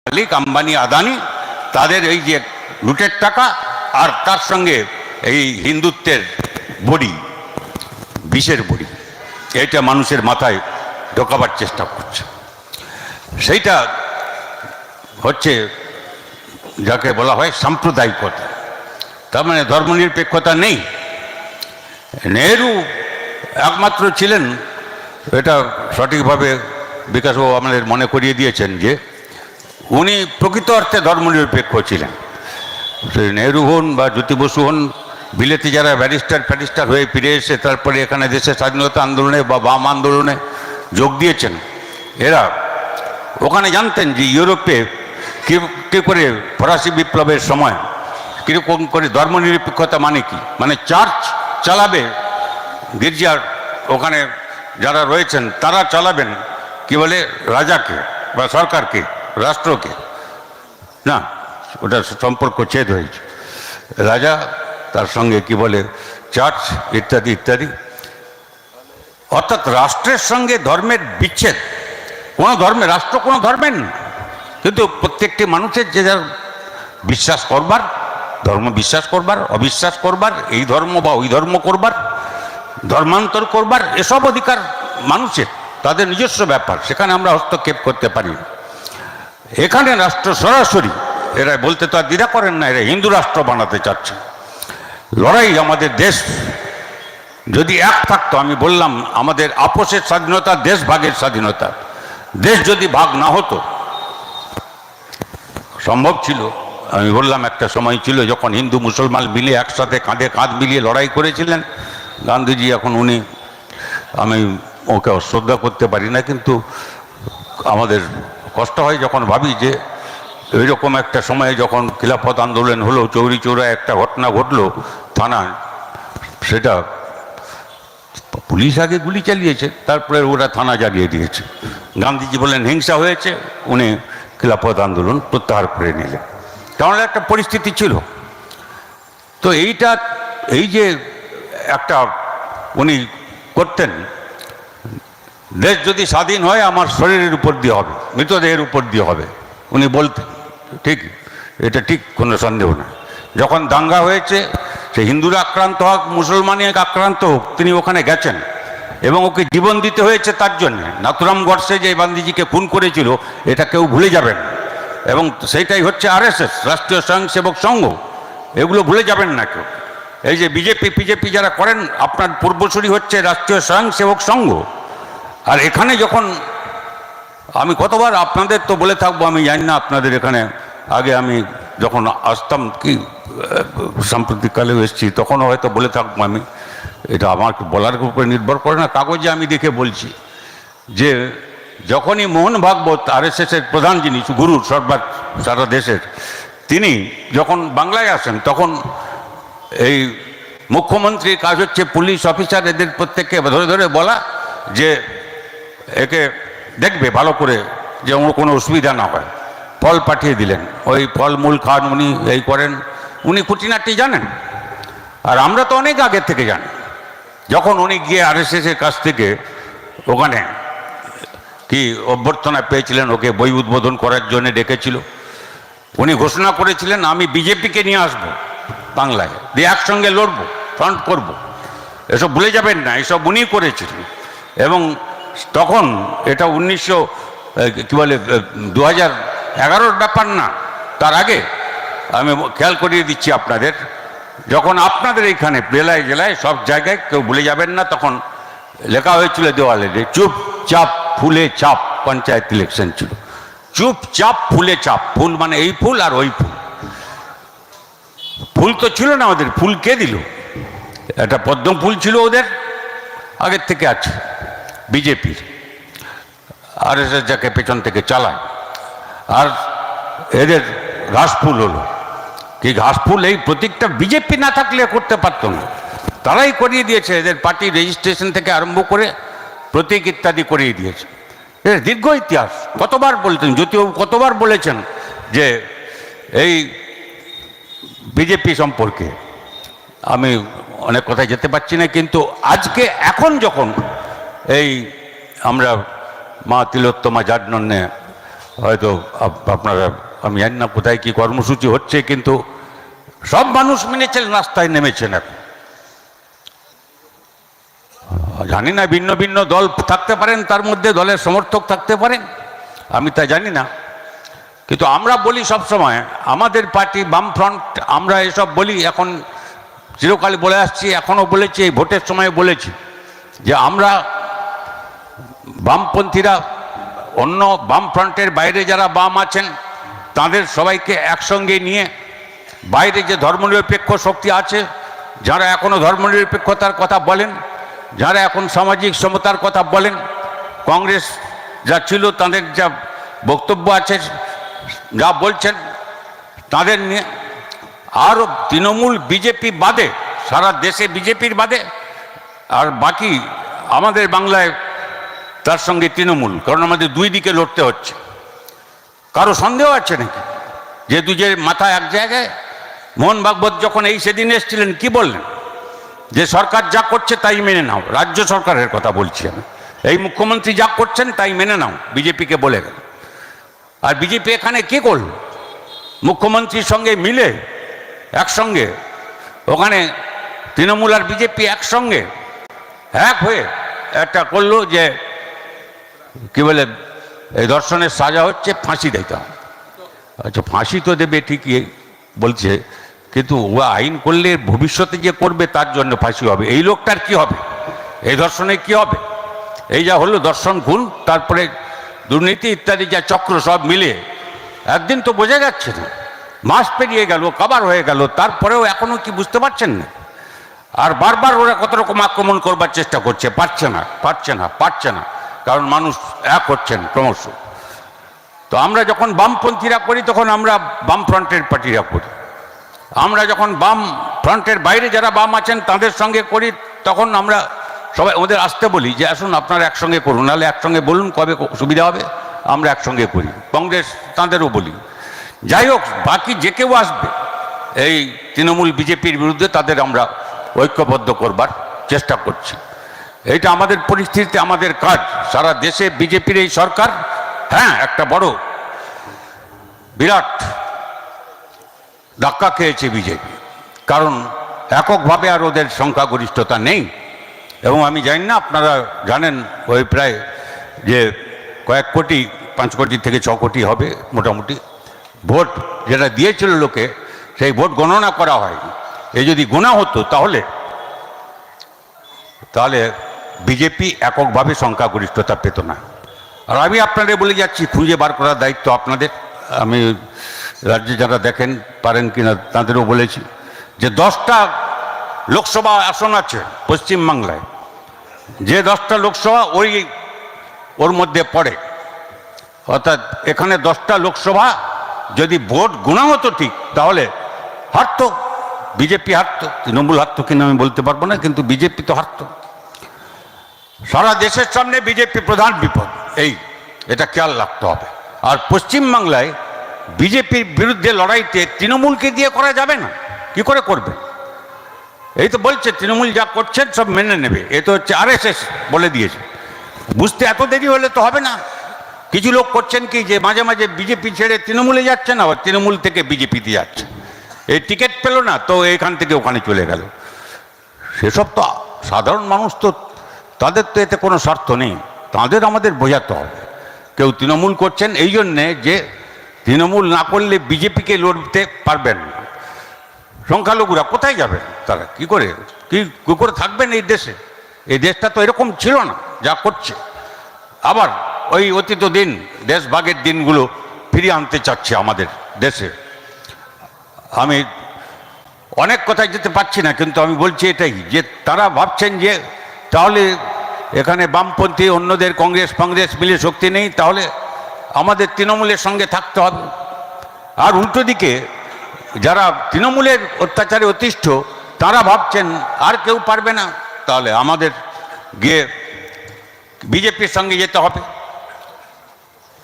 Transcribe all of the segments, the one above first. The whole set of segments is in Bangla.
মালিক আম্বানি আদানি তাদের এই যে লুটের টাকা আর তার সঙ্গে এই হিন্দুত্বের বড়ি, বিষের বড়ি, এটা মানুষের মাথায় ঢোকাবার চেষ্টা করছে। সেইটা হচ্ছে যাকে বলা হয় সাম্প্রদায়িকতা, তার মানে ধর্মনিরপেক্ষতা নেই। নেহরু একমাত্র ছিলেন, এটা সঠিকভাবে বিকাশবাবু আমাদের মনে করিয়ে দিয়েছেন যে উনি প্রকৃত অর্থে ধর্মনিরপেক্ষ ছিলেন। নেহরু হন বা জ্যোতি বসু হন, বিলেতে যারা ব্যারিস্টার হয়ে ফিরে এসে তারপরে এখানে দেশের স্বাধীনতা আন্দোলনে বা বাম আন্দোলনে যোগ দিয়েছেন, এরা ওখানে জানতেন যে ইউরোপে কী করে ফরাসি বিপ্লবের সময় কীরকম করে ধর্মনিরপেক্ষতা মানে কি, মানে চার্চ চালাবে, গির্জার ওখানে যারা রয়েছেন তারা চালাবেন কি বলে রাজাকে বা সরকারকে, রাষ্ট্রকে না, ওটা সম্পর্ক ছেদ হয়েছে। রাজা তার সঙ্গে কি বলে চার্চ ইত্যাদি ইত্যাদি, অর্থাৎ রাষ্ট্রের সঙ্গে ধর্মের বিচ্ছেদ। কোনো ধর্মে রাষ্ট্র কোনো ধর্মের না, কিন্তু প্রত্যেকটি মানুষের যে যার বিশ্বাস করবার, ধর্ম বিশ্বাস করবার, অবিশ্বাস করবার, এই ধর্ম বা ওই ধর্ম করবার, ধর্মান্তর করবার, এসব অধিকার মানুষের, তাদের নিজস্ব ব্যাপার, সেখানে আমরা হস্তক্ষেপ করতে পারি। এখানে রাষ্ট্র সরাসরি, এরা বলতে তো আর দ্বিধা করেন না, এরা হিন্দু রাষ্ট্র বানাতে চাচ্ছে। লড়াই আমাদের দেশ যদি এক থাকতো, আমি বললাম আমাদের আপোষের স্বাধীনতা, দেশ ভাগের স্বাধীনতা, দেশ যদি ভাগ না হতো সম্ভব ছিল। আমি বললাম একটা সময় ছিল যখন হিন্দু মুসলমান মিলে একসাথে কাঁধে কাঁধ মিলিয়ে লড়াই করেছিলেন গান্ধীজি। এখন উনি, আমি ওকে অশ্রদ্ধা করতে পারি না, কিন্তু আমাদের কষ্ট হয় যখন ভাবি যে এইরকম একটা সময়ে যখন খিলাফত আন্দোলন হলো, চৌরি চৌরায় একটা ঘটনা ঘটলো থানায়, সেটা পুলিশ আগে গুলি চালিয়েছে, তারপরে ওরা থানা জ্বালিয়ে দিয়েছে। গান্ধীজি বলেন হিংসা হয়েছে, উনি খিলাফত আন্দোলন প্রত্যাহার করে নিলেন। তেমন একটা পরিস্থিতি ছিল। তো এইটা, এই যে একটা উনি করতেন, দেশ যদি স্বাধীন হয় আমার শরীরের উপর দিয়ে হবে, মৃতদেহের উপর দিয়ে হবে, উনি বলতেন। ঠিক, এটা ঠিক, কোনো সন্দেহ না। যখন দাঙ্গা হয়েছে, সে হিন্দুরা আক্রান্ত হোক, মুসলমানে আক্রান্ত হোক, তিনি ওখানে গেছেন এবং ওকে জীবন দিতে হয়েছে তার জন্য। নাথুরাম গডসে যে গান্ধীজিকে খুন করেছিল, এটা কেউ ভুলে যাবেন, এবং সেইটাই হচ্ছে আরএসএস, রাষ্ট্রীয় স্বয়ংসেবক সংঘ, এগুলো ভুলে যাবেন না কেউ। এই যে বিজেপি যারা করেন, আপনার পূর্বসূরি হচ্ছে রাষ্ট্রীয় স্বয়ংসেবক সংঘ। আর এখানে যখন আমি কতবার আপনাদের তো বলে থাকবো, আমি জানি না আপনাদের এখানে, আগে আমি যখন আসতাম, কি সাম্প্রতিককালেও এসেছি, তখনও হয়তো বলে থাকবো আমি, এটা আমার বলার উপরে নির্ভর করে না, কাগজে আমি দেখে বলছি যে যখনই মোহন ভাগবত আরএসএসের প্রধান, যিনি গুরু সারা দেশের, তিনি যখন বাংলায় আসেন, তখন এই মুখ্যমন্ত্রীর কাজ হচ্ছে পুলিশ অফিসার এদের প্রত্যেককে ধরে ধরে বলা যে একে দেখবে ভালো করে, যে কোনো অসুবিধা না হয়। ফল পাঠিয়ে দিলেন, ওই ফলমূল খান, উনি এই করেন, উনি খুঁটিনাটি জানেন। আর আমরা তো অনেক আগে থেকে জানি। যখন উনি গিয়ে আরএসএসের কাছ থেকে ওখানে কি অভ্যর্থনা পেয়েছিলেন, ওকে বই উদ্বোধন করার জন্য ডেকেছিল, উনি ঘোষণা করেছিলেন আমি বিজেপিকে নিয়ে আসবো বাংলায়, দিয়ে একসঙ্গে লড়বো, ফ্রন্ট করব। এসব ভুলে যাবেন না, এসব উনি করেছিলেন। এবং তখন এটা 2011-র ব্যাপার না, তার আগে আমি খেয়াল করিয়ে দিচ্ছি আপনাদের, যখন আপনাদের এইখানে জেলায় জেলায় সব জায়গায়, কেউ ভুলে যাবেন না, তখন লেখা হয়েছিল দেওয়ালে যে চুপচাপ ফুলে চাপ পঞ্চায়েত ইলেকশন ছিল। চুপচাপ ফুলে চাপ, ফুল মানে এই ফুল আর ওই ফুল। ফুল তো ছিল না ওদের, ফুল কে দিল? একটা পদ্ম ফুল ছিল ওদের, আগের থেকে আছে বিজেপির, আরএসএস যাকে পেছন থেকে চালায়। আর এদের ঘাসফুল হলো কি, ঘাসফুল এই প্রতীকটা বিজেপি না থাকলে করতে পারতো না, তারাই করিয়ে দিয়েছে। এদের পার্টি রেজিস্ট্রেশন থেকে আরম্ভ করে প্রতীক ইত্যাদি করিয়ে দিয়েছে। এর দীর্ঘ ইতিহাস। কতবার বলতেন জ্যোতিবাবু, কতবার বলেছেন যে এই বিজেপি সম্পর্কে, আমি অনেক কথায় যেতে পারছি না, কিন্তু আজকে এখন যখন এই আমরা মা তিলোত্তমা জাডনন্যে হয়তো আপনারা, আমি জানি না কোথায় কি কর্মসূচি হচ্ছে, কিন্তু সব মানুষ মেনেছেন, রাস্তায় নেমেছেন। এখন জানি না, ভিন্ন ভিন্ন দল থাকতে পারেন, তার মধ্যে দলের সমর্থক থাকতে পারেন, আমি তা জানি না। কিন্তু আমরা বলি সব সময়, আমাদের পার্টি বামফ্রন্ট, আমরা এসব বলি, এখন চিরকাল বলে আসছি, এখনও বলেছি, এই ভোটের সময় বলেছি যে আমরা বামপন্থীরা, অন্য বামফ্রন্টের বাইরে যারা বাম আছেন তাদের সবাইকে একসঙ্গে নিয়ে, বাইরে যে ধর্মনিরপেক্ষ শক্তি আছে, যারা এখনও ধর্মনিরপেক্ষতার কথা বলেন, যারা এখন সামাজিক সমতার কথা বলেন, কংগ্রেস যা ছিল তাদের যা বক্তব্য আছে, যা বলছেন তাদের নিয়ে, আর তৃণমূল বিজেপি বাদে, সারা দেশে বিজেপির বাদে আর বাকি আমাদের বাংলায় তার সঙ্গে তৃণমূল, কারণ আমাদের দুই দিকে লড়তে হচ্ছে। কারো সন্দেহ আছে নাকি যে দুজের মাথা এক জায়গায়? মোহন ভাগবত যখন এই সেদিন এসেছিলেন কি বললেন? যে সরকার যা করছে তাই মেনে নাও। রাজ্য সরকারের কথা বলছি আমি, এই মুখ্যমন্ত্রী যা করছেন তাই মেনে নাও, বিজেপিকে বলে গেল। আর বিজেপি এখানে কি করল? মুখ্যমন্ত্রীর সঙ্গে মিলে একসঙ্গে, ওখানে তৃণমূল আর বিজেপি একসঙ্গে এক হয়ে একটা করলো যে কি বলে, এই ধর্ষণের সাজা হচ্ছে ফাঁসি দিতে হবে। আচ্ছা, ফাঁসি তো দেবে ঠিকই বলছে, কিন্তু ও আইন করলে ভবিষ্যতে যে করবে তার জন্য ফাঁসি হবে। এই লোকটার কি হবে? এই ধর্ষণে কি হবে? এই যা হলো দর্শন, খুন, তারপরে দুর্নীতি ইত্যাদি যা চক্র, সব মিলে একদিন তো বোঝা যাচ্ছে না। মাস পেরিয়ে গেল, কাবার হয়ে গেল, তারপরেও এখনো কি বুঝতে পারছেন না? আর বারবার ওরা কত রকম আক্রমণ করবার চেষ্টা করছে, পারছে না, পারছে না, পারছে না, কারণ মানুষ এক হচ্ছেন ক্রমশ। তো আমরা যখন বামপন্থীরা করি তখন আমরা বাম ফ্রন্টের পার্টিরা করি, আমরা যখন বাম ফ্রন্টের বাইরে যারা বাম আছেন তাদের সঙ্গে করি, তখন আমরা সবাই ওদের আসতে বলি যে আসুন আপনারা একসঙ্গে করুন, নাহলে একসঙ্গে বলুন কবে সুবিধা হবে, আমরা একসঙ্গে করি। কংগ্রেস তাঁদেরও বলি। যাই হোক, বাকি যে কেউ আসবে এই তৃণমূল বিজেপির বিরুদ্ধে, তাদের আমরা ঐক্যবদ্ধ করবার চেষ্টা করছি। এইটা আমাদের পরিস্থিতিতে আমাদের কাজ। সারা দেশে বিজেপির এই সরকার, হ্যাঁ, একটা বড় বিরাট ধাক্কা খেয়েছে বিজেপি, কারণ এককভাবে আর ওদের সংখ্যাগরিষ্ঠতা নেই। এবং আমি জানি না, আপনারা জানেন ওই প্রায় যে কয়েক কোটি, 5 কোটি থেকে 6 কোটি হবে মোটামুটি ভোট যেটা দিয়েছিল লোকে, সেই ভোট গণনা করা হয়। এই যদি গোনা হতো তাহলে বিজেপি এককভাবে সংখ্যাগরিষ্ঠতা পেত না। আর আমি আপনাদের বলে যাচ্ছি, খুঁজে বার করার দায়িত্ব আপনাদের। আমি রাজ্যে যারা দেখেন পারেন কিনা তাদেরও বলেছি যে 10টা লোকসভা আসন আছে পশ্চিমবাংলায়, যে 10টা লোকসভা ওর মধ্যে পড়ে, অর্থাৎ এখানে 10টা লোকসভা যদি ভোট গোনা হতো ঠিক, তাহলে হারত বিজেপি, হারত। তৃণমূল হারত কিনা আমি বলতে পারবো না, কিন্তু বিজেপি তো হারত। সারা দেশের সামনে বিজেপি প্রধান বিপদ, এটা খেয়াল রাখতে হবে। আর পশ্চিমবাংলায় বিজেপির বিরুদ্ধে লড়াইতে তৃণমূলকে দিয়ে করা যাবে না। কি করে করবে? এই তো বলছে তৃণমূল যা করছেন সব মেনে নেবে, এ তো হচ্ছে RSS বলে দিয়েছে। বুঝতে এত দেরি হলে তো হবে না। কিছু লোক করছেন কি, যে মাঝে মাঝে বিজেপি ছেড়ে তৃণমূলে যাচ্ছেন, আবার তৃণমূল থেকে বিজেপিতে যাচ্ছে। এই টিকিট পেল না তো এখান থেকে ওখানে চলে গেল। সেসব তো সাধারণ মানুষ, তো তাদের তো এতে কোনো স্বার্থ নেই, তাদের আমাদের বোঝাতে হবে। কেউ তৃণমূল করছেন এই জন্যে যে তৃণমূল না করলে বিজেপিকে লড়তে পারবেন না। সংখ্যালঘুরা কোথায় যাবেন? তারা কি করে থাকবেন এই দেশে? এই দেশটা তো এরকম ছিল না যা করছে। আবার ওই অতীত দিন, দেশভাগের দিনগুলো ফিরিয়ে আনতে চাচ্ছে আমাদের দেশে। আমি অনেক কথায় যেতে পারছি না, কিন্তু আমি বলছি এটাই, যে তারা ভাবছেন যে তাহলে এখানে বামপন্থী অন্যদের কংগ্রেস মিলে শক্তি নেই, তাহলে আমাদের তৃণমূলের সঙ্গে থাকতে হবে। আর উল্টো দিকে যারা তৃণমূলের অত্যাচারে অতিষ্ঠ, তারা ভাবছেন আর কেউ পারবে না, তাহলে আমাদের গিয়ে বিজেপির সঙ্গে যেতে হবে।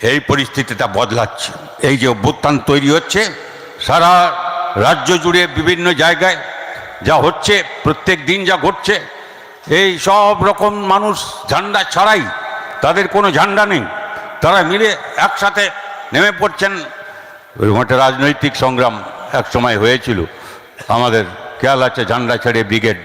এই পরিস্থিতিটা বদলাচ্ছে। এই যে অভ্যুত্থান তৈরি হচ্ছে সারা রাজ্য জুড়ে, বিভিন্ন জায়গায় যা হচ্ছে, প্রত্যেক দিন যা ঘটছে, এই সব রকম মানুষ ঝান্ডা ছাড়াই, তাদের কোনো ঝান্ডা নেই, তারা মিলে একসাথে নেমে পড়ছেন। ওইরকম একটা রাজনৈতিক সংগ্রাম এক সময় হয়েছিল, আমাদের খেয়াল আছে ঝান্ডা ছেড়ে ব্রিগেড